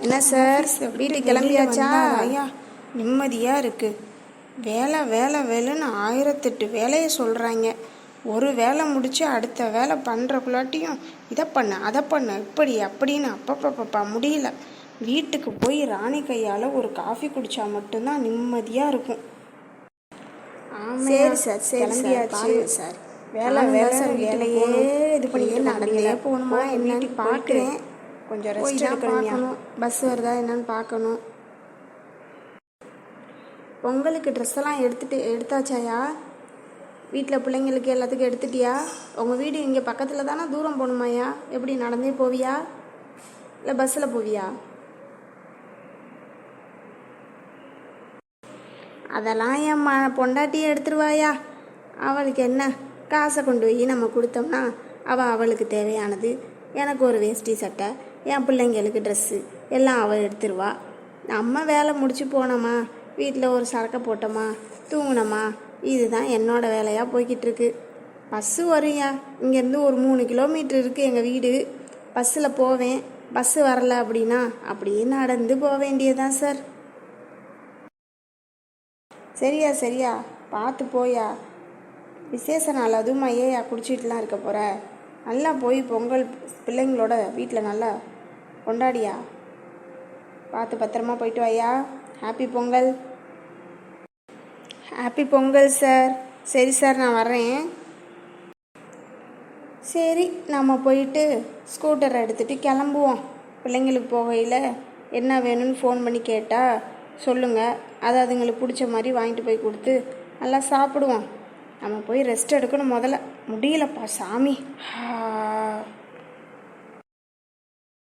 என்ன சார், வீட்டுக்கு கிளம்பியாச்சா? ஐயா நிம்மதியாக இருக்குது. வேலை வேலை வேலைன்னு 1008 வேலையை சொல்கிறாங்க. ஒரு வேலை முடித்து அடுத்த வேலை பண்ணுறக்குள்ளாட்டியும் இதை பண்ண அதை பண்ண இப்படி அப்படின்னு அப்பப்பப்பா முடியல. வீட்டுக்கு போய் ராணி கையால் ஒரு காஃபி குடித்தா மட்டும்தான் நிம்மதியாக இருக்கும். சரி சார், சரி கிளம்பியாச்சு சார். வேலை வேலை வீட்டிலேயே இது பண்ணியே நடந்தே போகணுமா என்னன்னு பார்க்குறேன். கொஞ்சம் ரெஸ்ட் எடுக்கணும். பஸ் வருதா என்னன்னு பார்க்கணும். பொங்கலுக்கு ட்ரெஸ் எல்லாம் எடுத்தாச்சாயா? வீட்டில் பிள்ளைங்களுக்கு எல்லாத்துக்கும் எடுத்துட்டியா? உங்கள் வீடு இங்கே பக்கத்தில் தானே, தூரம் போகணுமாயா? எப்படி நடந்தே போவியா இல்லை பஸ்ஸில் போவியா? அதெல்லாம் என் பொண்டாட்டியை எடுத்துருவாயா. அவளுக்கு என்ன, காசை கொண்டு போய் நம்ம கொடுத்தோம்னா அவளுக்கு தேவையானது, எனக்கு ஒரு வேஷ்டி சட்டை, என் பிள்ளைங்களுக்கு ட்ரெஸ்ஸு எல்லாம் அவள் எடுத்துருவா. நம்ம வேலை முடிச்சு போனோமா, வீட்டில் ஒரு சரக்கை போட்டோமா, தூங்கினோமா, இதுதான் என்னோடய வேலையாக போய்கிட்டு இருக்கு. பஸ்ஸு வரும்யா, இங்கேருந்து ஒரு 3 கிலோமீட்டர் இருக்குது எங்கள் வீடு. பஸ்ஸில் போவேன். பஸ்ஸு வரலை அப்படின்னா அப்படியே நடந்து போக வேண்டியதுதான் சார். சரியா பார்த்து போயா. விசேஷ நாள் அதுவும் ஐயா குடிச்சிட்டுலாம் இருக்க போகிற. நல்லா போய் பொங்கல் பிள்ளைங்களோட வீட்டில் நல்லா கொண்டாடியா. பார்த்து பத்திரமா போயிட்டு வாயா. Happy Pongal. Happy Pongal sir. சரி சார், நான் வரேன். சரி, நம்ம போயிட்டு ஸ்கூட்டரை எடுத்துகிட்டு கிளம்புவோம். பிள்ளைங்களுக்கு போகையில் என்ன வேணும்னு ஃபோன் பண்ணி கேட்டால் சொல்லுங்கள். அதை அதுங்களுக்கு பிடிச்ச மாதிரி வாங்கிட்டு போய் கொடுத்து நல்லா சாப்பிடுவோம். நம்ம போய் ரெஸ்ட் எடுக்கணும். முதல்ல முடியலப்பா சாமி.